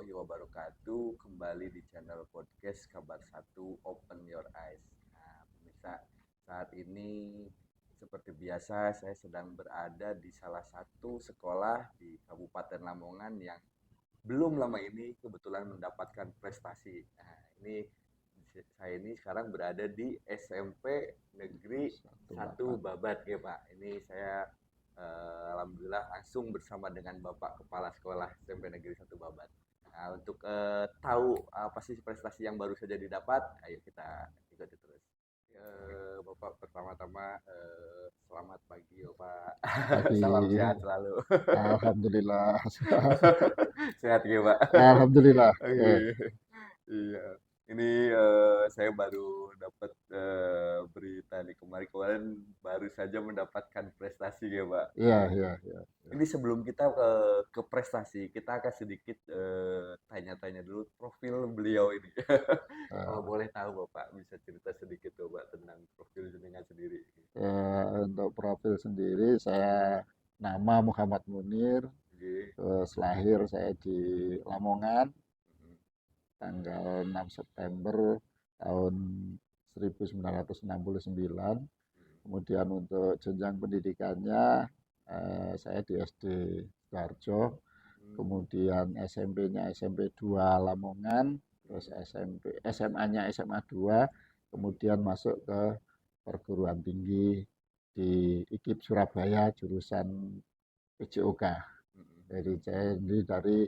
warahmatullahi wabarakatuh. Kembali di channel podcast Kabar Satu Open Your Eyes. Nah, pemirsa, saat ini seperti biasa saya sedang berada di salah satu sekolah di Kabupaten Lamongan yang belum lama ini kebetulan mendapatkan prestasi. Nah, ini saya ini sekarang berada di SMP Negeri Satu Babat ya Pak. Ini saya alhamdulillah langsung bersama dengan Bapak Kepala Sekolah SMP Negeri Satu Babat. Nah, untuk tahu apa sih prestasi yang baru saja didapat, ayo kita ikuti terus. Bapak pertama-tama selamat pagi Bapak. Pagi. Salam sehat selalu. Alhamdulillah. Sehat ya Pak. Alhamdulillah. Oke. Iya. Ini saya baru dapat berita nih kemarin-kemarin baru saja mendapatkan prestasi ya Pak. Iya, iya, iya. Ini sebelum kita ke prestasi, kita akan sedikit tanya-tanya dulu profil beliau ini. Kalau Eh, boleh tahu Bapak, bisa cerita sedikit tuh Pak tentang profil jenengan sendiri. untuk profil sendiri, saya nama Muhammad Munir. Oke. Terus lahir saya di Lamongan, Mhm. tanggal 6 September tahun 1969. Kemudian untuk jenjang pendidikannya, saya di SD Sidoarjo. Hmm. Kemudian SMP-nya SMP 2 Lamongan, terus SMA-nya SMA 2, kemudian masuk ke perguruan tinggi di IKIP Surabaya jurusan PJOK. Jadi saya ini dari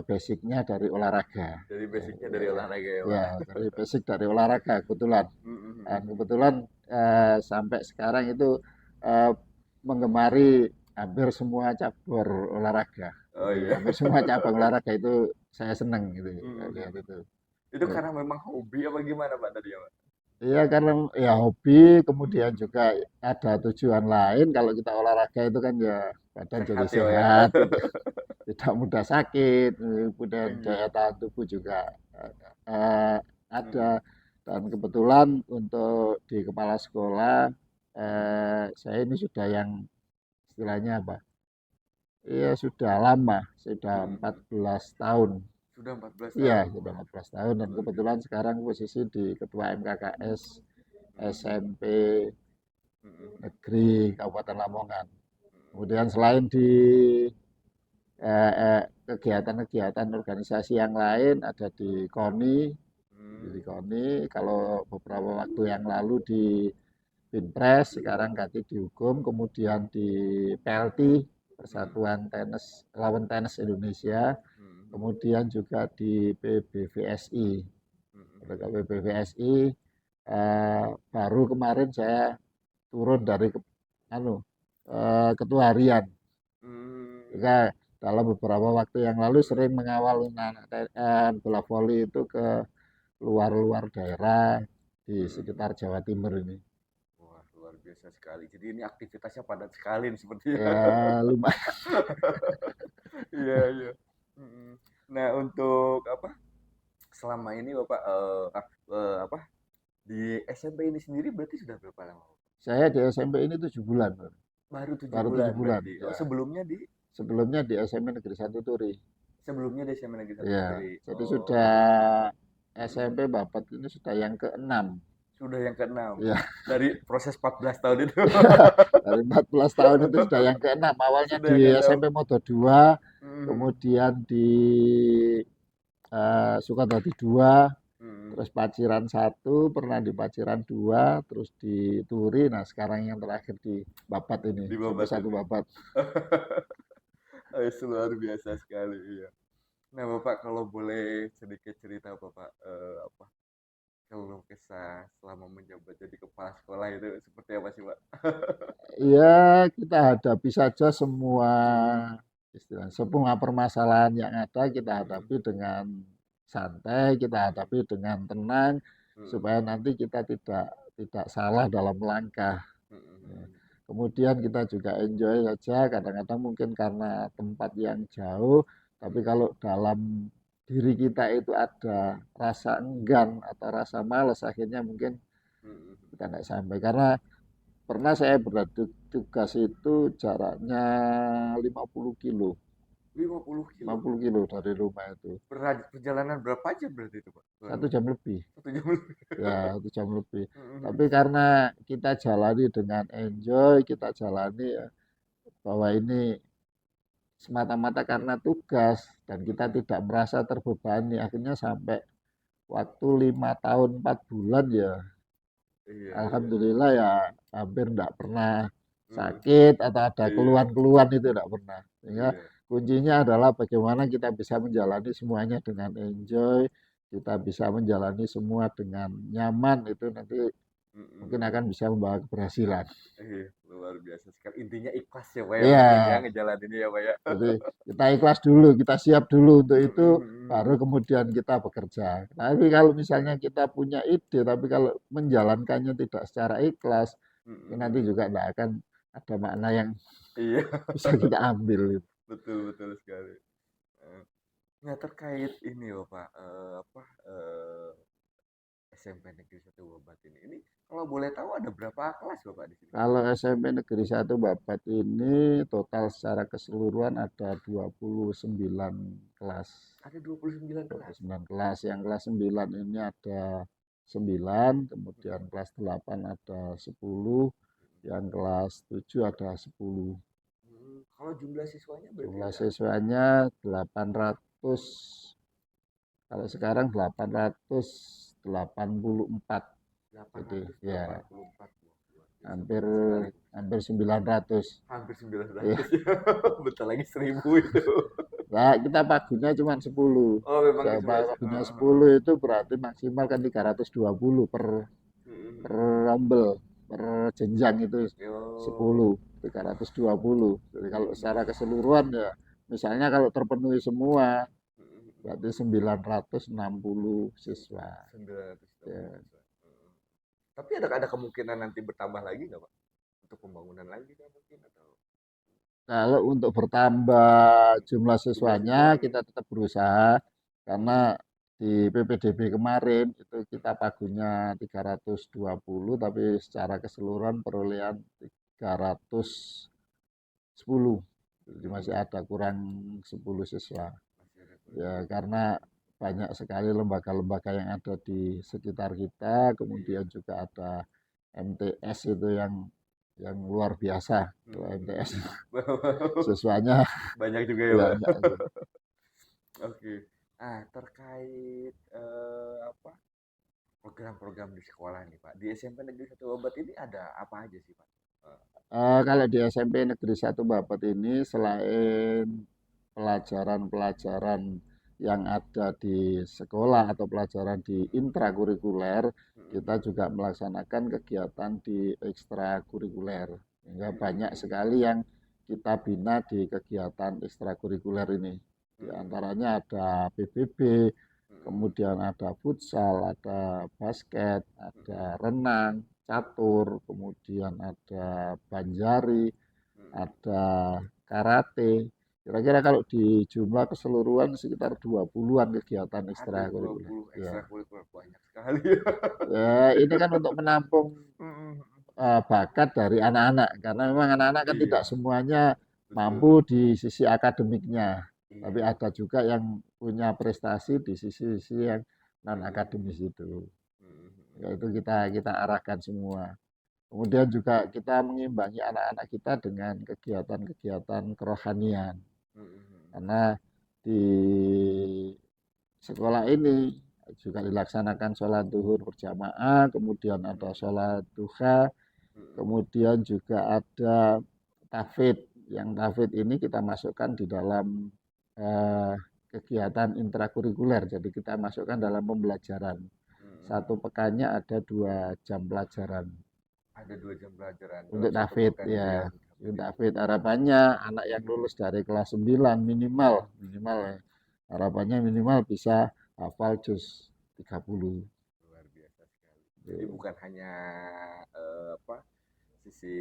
basicnya dari olahraga. Dari basicnya dari olahraga ya Pak. Ya, dari basic dari olahraga kebetulan. Dan Mhm. kebetulan sampai sekarang itu eh, menggemari hampir semua cabur olahraga. Oh Jadi iya. hampir semua cabang olahraga itu saya seneng gitu. Lihat Mhm. itu. Itu karena memang hobi apa gimana Pak tadi ya Pak? Iya karena ya hobi, kemudian Mhm. juga ada tujuan lain. Kalau kita olahraga itu kan ya badan jadi Sehat ya Pak ya. sehat, tidak mudah sakit, kemudian Iya. daya tahan tubuh juga eh, ada. Mhm. Dan kebetulan untuk di kepala sekolah, Mhm. saya ini sudah yang istilahnya apa? Iya sudah lama, sudah Mhm. 14 tahun. Sudah 14 Iya, tahun. sudah Wah, 14 tahun dan luar kebetulan biasa. sekarang posisi di Ketua MKKS Mhm. SMP Mhm. Negeri Kabupaten Lamongan. Mhm. Kemudian selain di kegiatan-kegiatan organisasi yang lain ada di KONI, di Hmm. KONI. Kalau beberapa waktu yang lalu di Binpres, sekarang ganti di Hukum, kemudian di PLT, Mhm. Persatuan Tenis Lawan Tenis Indonesia, Mhm. kemudian juga di PBVSI. Mhm. Pada PBVSI baru kemarin saya turun dari anu, ketua harian. Hmm. Juga dalam beberapa waktu yang lalu sering mengawal anak-anak bola voli itu ke luar-luar daerah di Mhm. sekitar Jawa Timur ini. Wah, luar biasa sekali. Jadi ini aktivitasnya padat sekali nih sepertinya. Ya lumayan. Iya, iya. Mhm. Nah, untuk apa? Selama ini Bapak apa? Di SMP ini sendiri berarti sudah berapa lama? Saya di SMP ini 7 bulan, Baru tujuh baru tujuh bulan bulan. berarti. Oh, Ya, sebelumnya di sebelumnya di SMP Negeri 1 Turi. sebelumnya di SMA Negeri Satu Ya, Turi. jadi sudah Oh. Mm-mm. SMP Babat ini sudah yang keenam. Sudah yang keenam Ya, dari proses 14 tahun itu. dari 14 tahun itu sudah yang keenam. Awalnya Sudah di yang keenam. SMP Modo 2, Mhm. kemudian di Sukadadi 2, Mhm. terus Paciran 1, pernah di Paciran 2, terus di Turi, nah sekarang yang terakhir di Babat ini, Di SMP Babat 1 ini. Babat. Luar biasa sekali, iya. Nah, Bapak kalau boleh sedikit cerita Bapak apa kalau kesah selama menjabat jadi kepala sekolah itu seperti apa sih, Pak? Ya, kita hadapi saja semua istilah, semua permasalahan yang ada kita Mhm. hadapi dengan santai, kita Mhm. hadapi dengan tenang, Mhm. supaya nanti kita tidak salah dalam langkah. Ya. Mhm. Kemudian kita juga enjoy saja, kadang-kadang mungkin karena tempat yang jauh, tapi Mhm. kalau dalam diri kita itu ada rasa enggan atau rasa malas, akhirnya mungkin Mhm. kita tidak sampai. Karena pernah saya bertugas itu jaraknya 50 kilo. 50 kilo. 50 kilo dari rumah itu. Perjalanan berapa jam berarti itu, Pak? 1 jam lebih. 1 jam lebih. Ya, 1 jam lebih. Mhm. Tapi karena kita jalani dengan enjoy, kita jalani ya, bahwa ini semata-mata karena tugas dan kita Mhm. tidak merasa terbebani. Akhirnya sampai waktu 5 tahun 4 bulan ya, Iya, iya. alhamdulillah ya hampir tidak pernah Mhm. sakit atau ada Iya, keluhan-keluhan itu tidak pernah. Sehingga iya. kuncinya adalah bagaimana kita bisa menjalani semuanya dengan enjoy, kita bisa menjalani semua dengan nyaman, itu nanti mungkin Mhm. akan bisa membawa keberhasilan. Iya, luar biasa sekali. Intinya ikhlas ya, Pak, ya Iya, mungkin ya ngejalaninnya ya, Pak, ya. jadi kita ikhlas dulu, kita siap dulu untuk Mhm, itu, baru mhm. kemudian kita bekerja. Tapi kalau misalnya kita punya ide, tapi kalau menjalankannya tidak secara ikhlas, Mhm, ini nanti mhm. juga tidak akan ada makna yang Iya, bisa kita ambil gitu. betul betul sekali. Eee, nah terkait ini loh, Pak, SMP Negeri 1 Babat ini kalau boleh tahu ada berapa kelas Bapak di sini? Kalau SMP Negeri 1 Babat ini total secara keseluruhan ada 29 kelas. Ada 29 dua puluh kelas? sembilan kelas. Yang kelas 9 ini ada 9, kemudian Mhm, kelas 8 ada 10, mhm. yang kelas 7 ada 10. Kalau jumlah siswanya berarti Jumlah ada siswanya 800, kalau sekarang 884. Jadi ya 884. Wah, luar biasa hampir banyak sekali. hampir 900. Hampir Ya. 900 ya. Bentar lagi 1000 itu. Nah, kita pagunya cuma 10. Oh, memang Ya, cuma pagunya heeh, heeh. 10 itu berarti maksimal kan 320 Mhm, per mhm. rombel, per jenjang itu Oh. 10, 320. Jadi kalau Mhm, secara mhm. keseluruhan ya, misalnya kalau terpenuhi semua, Mhm, mhm. berarti 960 siswa. 960 Ya. siswa. Heeh. Tapi ada kemungkinan nanti bertambah lagi nggak, Pak? Untuk pembangunan lagi kah mungkin atau Kalau untuk bertambah jumlah jumlah siswanya, siswa? kita Mhm. tetap berusaha, karena Mhm. di PPDB kemarin itu kita Mhm. pagunya 320, tapi secara keseluruhan perolehan 310. Jadi Mhm, masih mhm. ada kurang 10 siswa. Masih ada Ya, kurang. karena banyak sekali lembaga-lembaga yang ada di sekitar kita, kemudian Iya. juga ada MTS itu yang luar biasa. Itu Mhm, MTS mhm. siswanya Banyak juga ya, Pak. banyak itu. Oke. Ah, terkait apa? Program-program di sekolah nih, Pak. Di SMP Negeri 1 Obat ini ada apa aja sih, Pak? Eh, Kalau di SMP Negeri 1 Babat ini, selain pelajaran-pelajaran yang ada di sekolah atau pelajaran di intrakurikuler, kita mhm, juga melaksanakan kegiatan di ekstrakurikuler. Sehingga mhm, banyak mhm, sekali yang kita bina di kegiatan ekstrakurikuler ini. Di mhm, antaranya ada PBB, mhm, kemudian ada futsal, ada basket, ada mhm, renang, catur, kemudian ada banjari, mhm. ada karate. Kira-kira kalau di jumlah keseluruhan sekitar 20-an kegiatan Ada ekstrakurikuler. 20 Ya. ekstrakurikuler banyak sekali. Ya, ini kan untuk menampung Mhm, bakat dari anak-anak, karena memang anak-anak kan tidak iya, semuanya mampu betul. di sisi akademiknya, tapi Iya. ada juga yang punya prestasi di sisi-sisi yang non Mhm, akademis mhm, itu. mhm, mhm, Yaitu kita arahkan semua. Kemudian juga kita mengimbangi anak-anak kita dengan kegiatan-kegiatan kerohanian. mhm, mhm, Karena di sekolah ini juga dilaksanakan sholat duhur berjamaah, kemudian ada mhm, sholat duha, mhm, kemudian juga ada tafid. Yang tafid ini kita masukkan di dalam eh, kegiatan intrakurikuler, jadi kita masukkan dalam pembelajaran. mhm. Satu pekannya ada 2 jam pelajaran Ada 2 jam pelajaran dalam untuk satu David pekan itu ya ya. untuk Hafid Untuk itu. David harapannya anak yang lulus dari kelas 9 minimal minimal ya. Harapannya minimal bisa hafal juz 30. Luar biasa sekali. Jadi Gitu. bukan hanya apa sisi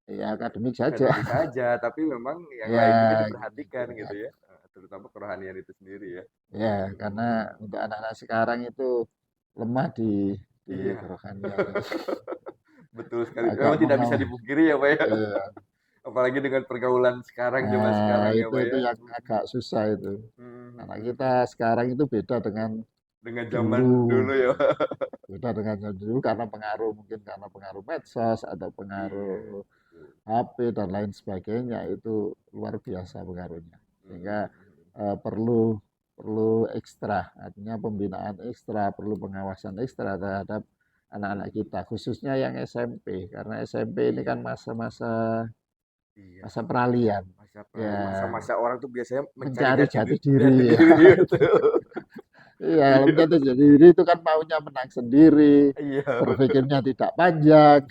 Ya akademik saja. akademik saja, tapi memang yang Ya lain juga gitu. diperhatikan gitu ya, terutama kerohanian itu sendiri ya. Ya karena Mhm, untuk anak-anak sekarang itu lemah di iya, kerohanian itu. betul sekali. Agak Memang tidak bisa mengawal. dipungkiri ya, Pak ya. Ya, Apalagi dengan pergaulan sekarang, zaman sekarang ya, Pak Itu ya. yang agak susah itu. Mhm, Anak mhm. kita sekarang itu beda dengan Dengan zaman dulu. dulu ya, Pak. Beda dengan yang dulu karena pengaruh, mungkin karena pengaruh medsos atau Iya, pengaruh betul. HP dan lain sebagainya, itu luar biasa pengaruhnya. Mhm, Sehingga mhm, mhm. perlu perlu ekstra, artinya pembinaan ekstra, perlu pengawasan ekstra terhadap anak-anak kita, khususnya yang SMP, karena SMP ini Iya, kan masa-masa iya. masa peralihan. Ya, Masa-masa orang tuh biasanya mencari mencari jati jati diri ya. diri, betul. Iya, kalau Iya, mencari jati diri itu kan maunya menang sendiri, iya, betul. berpikirnya tidak panjang.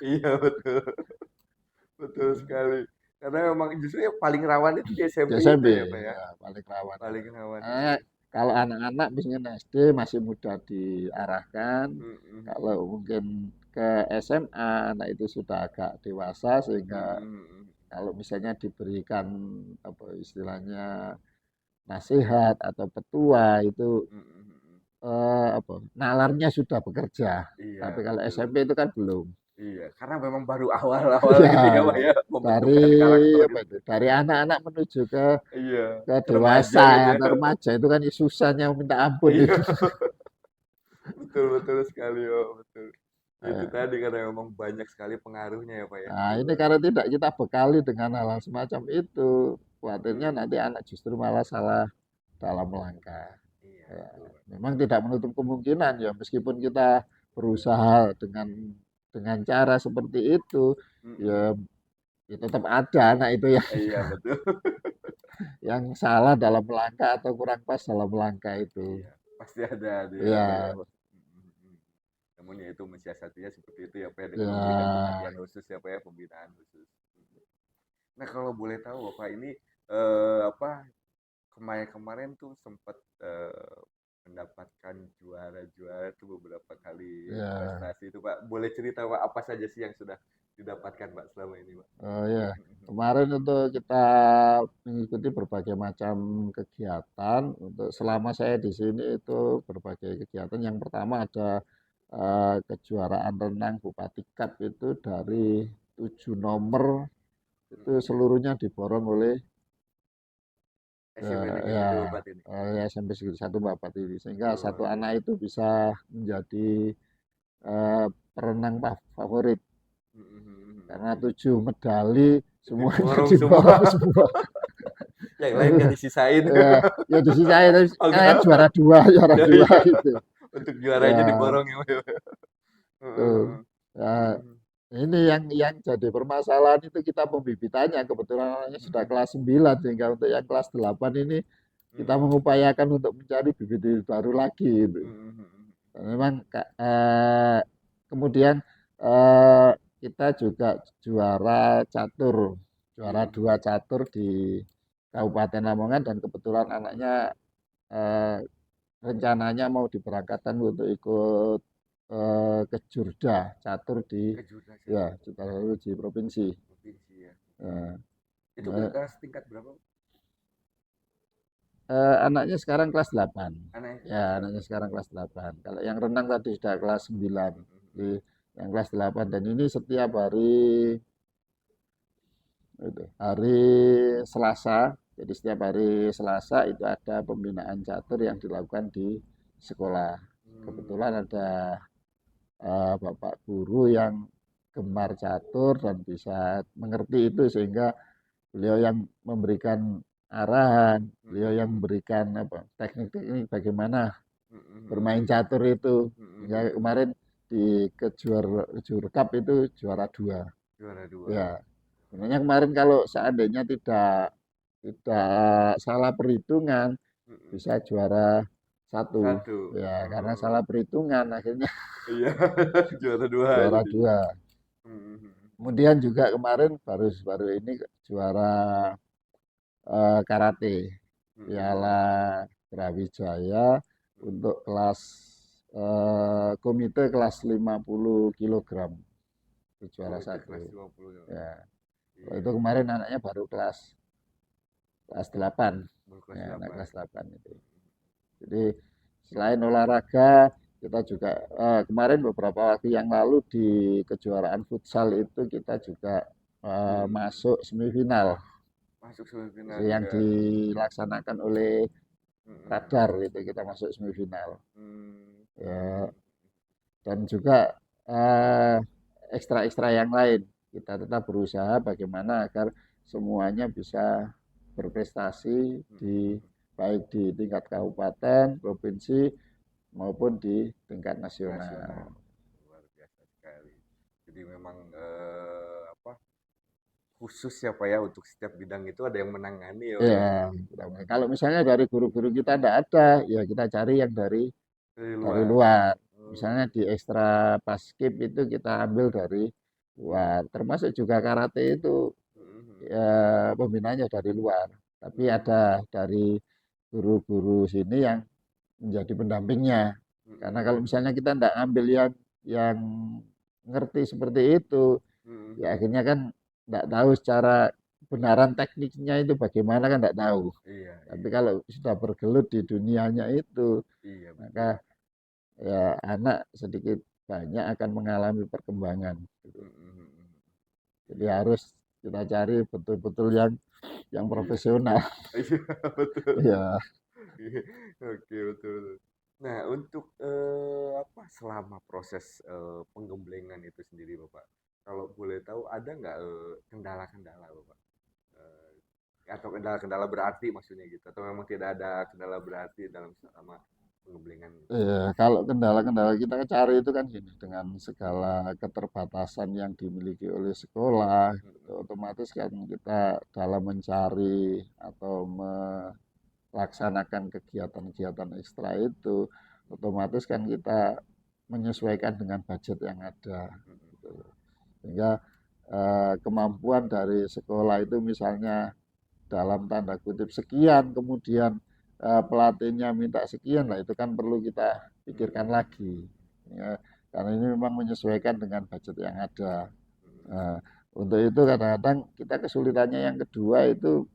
Iya, betul. Betul sekali. Karena memang justru yang paling rawan itu di Di SMP SMP itu ya, Pak ya? ya paling rawan Paling itu. rawan Eh, itu. kalau anak-anak misalnya SD masih mudah diarahkan. Mhm, Kalau mhm. mungkin ke SMA, anak itu sudah agak dewasa Mhm, sehingga mhm. kalau misalnya diberikan apa istilahnya nasihat atau petua itu Mhm, mhm. apa nalarnya sudah bekerja. Iya, Tapi kalau betul. SMP itu kan belum. Iya, karena memang baru awal-awal Ya, gitu ya, Pak ya, dari pembentukan karakter apa gitu. itu? Dari anak-anak menuju Iya, ke remaja dewasa gitu ya. atau remaja itu kan susahnya minta ampun Iya, itu. betul betul sekali, Pak, betul. Itu Eh, tadi karena memang banyak sekali pengaruhnya ya, Pak ya, Nah, di ini luar. kalau tidak kita bekali dengan hal-hal semacam itu, khawatirnya Mhm. nanti anak justru malah salah dalam langkah. Iya, Ya, betul, Pak. memang tidak menutup kemungkinan ya, meskipun kita berusaha dengan cara seperti itu, Mhm. ya, ya tetap ada anak itu Iya, betul. yang salah dalam langkah atau kurang pas dalam langkah itu. Iya, pasti ada dia ya, Pak ya. Ya, Mhm, mhm. Namun ya itu mensiasatinya seperti itu ya, Pak ya, dengan memberikan ya, perhatian khusus ya, Pak ya, pembinaan khusus. Mhm. Nah, kalau boleh tahu, Bapak ini apa kemarin-kemarin tuh sempat mendapatkan juara-juara tuh beberapa kali ya. prestasi itu, Pak. Boleh cerita, Pak, apa saja sih yang sudah didapatkan, Pak, selama ini, Pak? Oh ya, kemarin itu kita mengikuti berbagai macam kegiatan. Untuk selama saya di sini itu berbagai kegiatan. Yang pertama ada kejuaraan renang Bupati Cup itu dari 7 nomor itu seluruhnya diborong oleh SMP Negeri ya 1 Bapak ini. ya SMP Negeri 1 Bapak ini. Sehingga Luar satu anak biasa. itu bisa menjadi eh, perenang favorit karena 7 medali semuanya Diborong semua. diborong semua. Yang lain nggak disisain. Ya, ya disisain tapi Oh, kan enggak. juara dua, juara Ya, dua iya. gitu. Untuk Ya, juaranya diborong ya, Pak, ya. tuh. Heeh, Ya, heeh. ini yang jadi permasalahan itu kita pembibitannya kebetulan anaknya sudah kelas 9 sehingga untuk yang kelas 8 ini kita mengupayakan untuk mencari bibit-bibit baru lagi gitu. Dan memang kemudian kita juga juara catur, juara 2 catur di Kabupaten Lamongan dan kebetulan anaknya eh, rencananya mau diberangkatkan untuk ikut ke Jurda catur di Ke Jurda ya Catur di provinsi. provinsi ya. Eh, Itu eh, kelas tingkat berapa? Anaknya sekarang kelas 8. Anaknya Ya, kelas anaknya 8. sekarang kelas 8. Kalau yang renang tadi sudah kelas 9. Di yang kelas 8 dan ini setiap hari Selasa. Jadi setiap hari Selasa itu ada pembinaan catur yang dilakukan di sekolah. Kebetulan ada bapak guru yang gemar catur dan bisa mengerti itu sehingga beliau yang memberikan arahan, beliau yang memberikan apa teknik-teknik bagaimana bermain catur itu. Hingga kemarin di kejur cup itu juara 2. Juara 2. Ya, sebenarnya kemarin kalau seandainya tidak salah perhitungan bisa juara 1. Satu. Ya, karena salah perhitungan akhirnya Iya, juara 2 juara jadi. 2. Kemudian juga kemarin baru baru ini juara karate Piala Brawijaya untuk kelas komite kelas 50 kilogram itu juara Komite satu. kelas 50 ya. Ya, Iya, itu kemarin anaknya baru kelas 8. baru kelas Ya, anak 8. kelas 8 itu. Jadi selain olahraga kita juga kemarin beberapa waktu yang lalu di kejuaraan futsal itu kita juga masuk semifinal Masuk semifinal yang juga. dilaksanakan oleh Mm-mm. Radar itu kita masuk semifinal. Hmm. Ya, dan juga eh, ekstra-ekstra yang lain. Kita tetap berusaha bagaimana agar semuanya bisa berprestasi di Mm-mm. baik di tingkat kabupaten, provinsi maupun di tingkat nasional. Nasional. Luar biasa sekali. Jadi memang apa, khusus ya Pak ya, untuk setiap bidang itu ada yang menangani ya Pak ya. Ya, kalau misalnya dari guru-guru kita tidak ada, ya kita cari yang Dari dari luar. luar. Hmm. Misalnya di ekstra paskib itu kita ambil dari luar. Termasuk juga karate itu Mm-mm. ya, pembinaannya dari luar. Tapi Mm-mm. ada dari guru-guru sini yang menjadi pendampingnya. Karena kalau Mm-mm. misalnya kita tidak ambil yang ngerti seperti itu, ya Mm-mm. akhirnya kan tidak tahu secara benaran tekniknya itu bagaimana kan tidak tahu. Iya, Tapi iya. kalau sudah bergelut di dunianya itu, Iya, betul. maka ya anak sedikit banyak akan mengalami perkembangan. Gitu. Mm-mm. Jadi Iya, harus kita cari betul-betul yang iya. profesional. Iya, betul. Ya, Iya, oke, betul, betul. Nah, untuk apa, selama proses penggemblengan itu sendiri, Bapak, kalau boleh tahu ada nggak kendala-kendala, Bapak? Eh, atau kendala-kendala berarti maksudnya gitu, atau memang tidak ada kendala berarti dalam selama penggemblengan? kalau kendala-kendala kita cari itu kan gini, dengan segala keterbatasan yang dimiliki oleh sekolah, gitu, Mm-mm. otomatis kan kita dalam mencari atau melaksanakan kegiatan-kegiatan ekstra itu, otomatis kan kita menyesuaikan dengan budget yang ada. Mm-mm. Gitu. Sehingga kemampuan dari sekolah itu misalnya dalam tanda kutip sekian, kemudian pelatihnya minta sekian, lah itu kan perlu kita pikirkan Mm-mm. lagi. Ya, karena ini memang menyesuaikan dengan budget yang ada. Mm-mm. Nah, untuk itu kadang-kadang kita kesulitannya yang kedua itu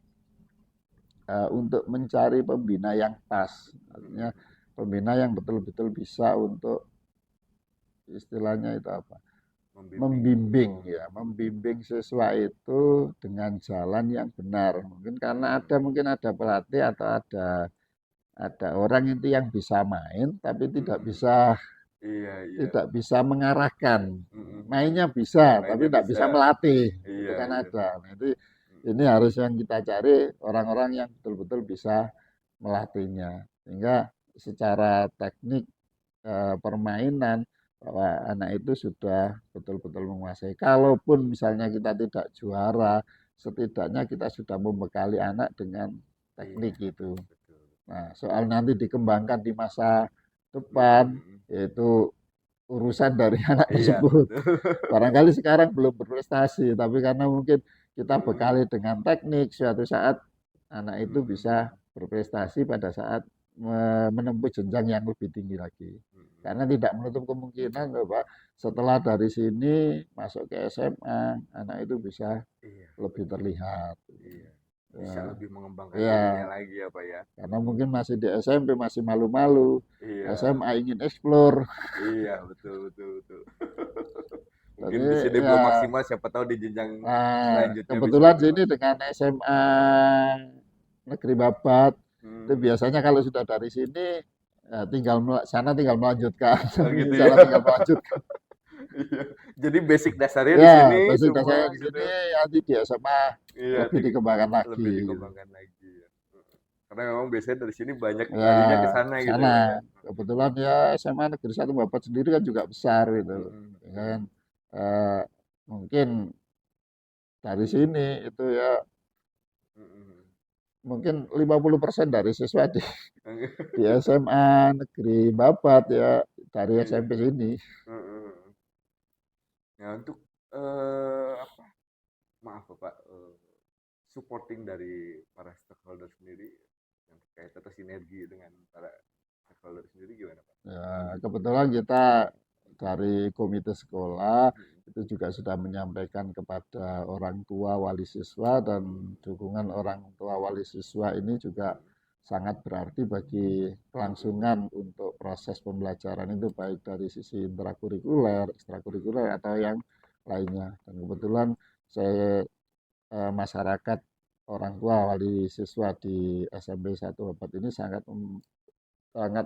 untuk mencari pembina yang pas. Artinya Mm-mm. pembina yang betul-betul bisa untuk istilahnya itu apa? Membimbing. Membimbing ya, membimbing siswa itu dengan jalan yang benar. Mungkin karena Mm-mm. mungkin ada pelatih atau ada orang itu yang bisa main tapi Mm-mm. Iya, iya. tidak bisa mengarahkan. Mm-mm. Mainnya bisa tapi Mainnya tidak bisa. bisa melatih. Itu Iya, kan iya. ada. Nah, ini Mm-mm. harus yang kita cari orang-orang yang betul-betul bisa melatihnya. Sehingga secara teknik permainan bahwa anak itu sudah betul-betul menguasai. Kalaupun misalnya kita tidak juara, setidaknya kita sudah membekali anak dengan Iya, teknik itu. betul, betul. Nah, soal nanti dikembangkan di masa depan, Mm-mm. yaitu urusan dari anak Iya, tersebut. betul. Barangkali sekarang belum berprestasi, tapi karena mungkin kita Mm-mm. bekali dengan teknik, suatu saat anak itu bisa Mm-mm. berprestasi pada saat menempuh jenjang yang lebih tinggi lagi. Mm-mm. Karena tidak menutup kemungkinan Bapak, setelah dari sini masuk ke SMA, anak itu bisa Iya, lebih betul. terlihat. Iya. Bisa Ya, lebih mengembangkan dirinya ya, lagi ya, Pak ya. karena mungkin masih di SMP masih malu-malu, Iya. SMA ingin eksplor. Iya, betul, betul, betul. Jadi Mungkin di sini ya, belum maksimal, siapa tahu di jenjang nah, selanjutnya bisa kebetulan lebih sini maksimal. dengan SMA Negeri Babat, itu Hmm. biasanya kalau sudah dari sini tinggal sana tinggal melanjutkan, Oh gitu ya. sana tinggal melanjutkan. Iya. Jadi basic dasarnya di Ya, sini basic dasarnya semua di gitu. sini nanti di SMA Iya, lebih dikembangkan lebih lagi. Gitu. dikembangkan lagi ya. Karena memang biasanya dari sini banyak Ya, larinya ke sana gitu sana ya, Pak ya. kebetulan ya SMA Negeri 1 Babat sendiri kan juga besar gitu. Mm-mm, Ya betul. kan eh, mungkin dari sini itu ya Mm-mm. mungkin 50% dari siswa di SMA Negeri Babat ya dari Iya. SMP sini. Mm-mm. Nah, untuk apa? Maaf Bapak, supporting dari para stakeholder sendiri yang terkait atau sinergi dengan para stakeholder sendiri gimana Pak? Ya, kebetulan kita dari komite sekolah Mm-mm. itu juga sudah menyampaikan kepada orang tua wali siswa dan Mm-mm. dukungan orang tua wali siswa ini juga sangat berarti bagi Mm-mm. kelangsungan untuk proses pembelajaran itu baik dari sisi intrakurikuler, ekstrakurikuler Mm-mm. atau yang lainnya. Dan kebetulan Mm-mm. saya masyarakat, orang tua, wali siswa di SMP 1 Babat ini sangat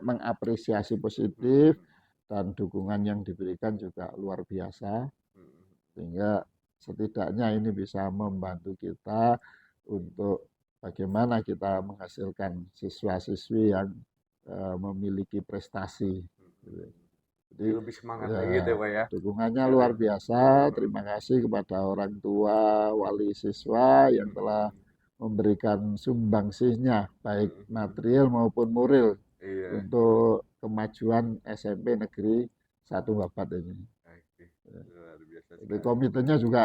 mengapresiasi positif Mm-mm. dan dukungan yang diberikan juga luar biasa, Mm-mm. sehingga setidaknya ini bisa membantu kita untuk bagaimana kita menghasilkan siswa-siswi yang memiliki prestasi. Gitu. Mm-mm. Jadi Jadi lebih semangat ya, lagi gitu ya Pak ya. dukungannya Dari luar biasa. Mm-mm. Terima kasih kepada orang tua, wali siswa yang telah Mm-mm. memberikan sumbangsihnya, baik Mm-mm. material maupun moral, Iya. untuk kemajuan SMP Negeri 1 Babat ini. Oke. Luar biasa Jadi sekali. komitenya juga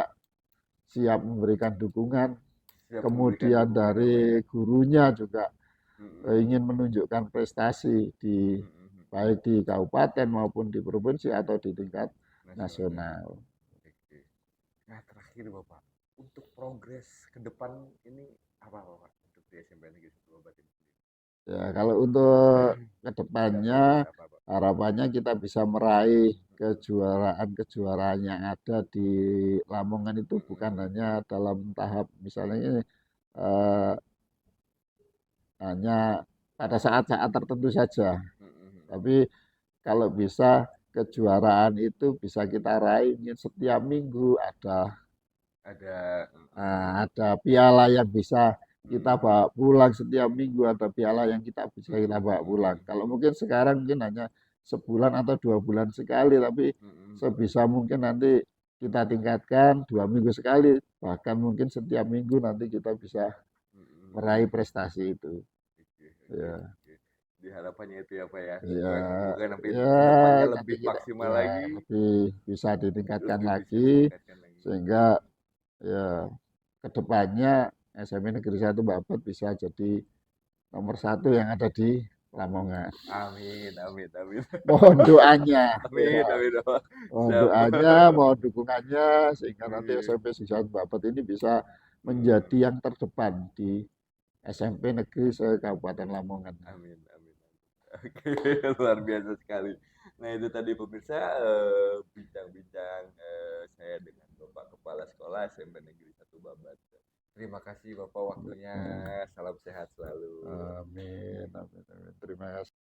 siap memberikan dukungan. Siap memberikan Kemudian dukungan ya Pak ya. dari gurunya juga Mm-mm. ingin menunjukkan prestasi di Mm-mm. baik di kabupaten maupun di provinsi atau di tingkat Nasional. nasional. Oke. Nah terakhir Bapak, untuk progres ke depan ini apa Bapak untuk di SMP Negeri 1 Babat ini? Ya, kalau untuk Ada progres kedepannya apa Pak? harapannya kita bisa meraih kejuaraan-kejuaraan yang ada di Lamongan itu bukan Mm-mm. hanya dalam tahap misalnya ini, eh, hanya pada saat-saat tertentu saja, Mm-mm. tapi kalau bisa kejuaraan itu bisa kita raih mungkin setiap minggu Ada ada piala yang bisa kita mm-mm. bawa pulang setiap minggu, atau piala yang kita bisa kita bawa pulang. Mm-mm. Kalau mungkin sekarang mungkin hanya sebulan atau 2 bulan sekali, tapi Mm-mm. sebisa mungkin nanti kita tingkatkan 2 minggu sekali, bahkan mungkin setiap minggu nanti kita bisa Mm-mm. meraih prestasi itu. Oke, oke, Ya, oke. Di harapannya itu ya Pak ya. ya, Semoga nanti ya ke depannya nanti lebih kita maksimal ya lagi, lebih bisa ditingkatkan lebih bisa lagi, ditingkatkan lagi. sehingga ya kedepannya SMP Negeri 1 Babat bisa jadi nomor 1 yang ada di Lamongan. Amin, amin, amin. Mohon doanya, Amin, ya, amin, Pak. mohon Siap. doanya, mohon dukungannya, sehingga nanti Iya. SMP 1 Babat ini bisa menjadi Mm. yang terdepan di SMP Negeri se-Kabupaten Lamongan. Amin, amin, amin. Oke, luar biasa sekali. Nah, itu tadi pemirsa bincang-bincang saya dengan Bapak Kepala Sekolah SMP Negeri 1 Babat. Terima kasih Bapak waktunya. Salam sehat selalu. Amin, amin, amin. Terima kasih.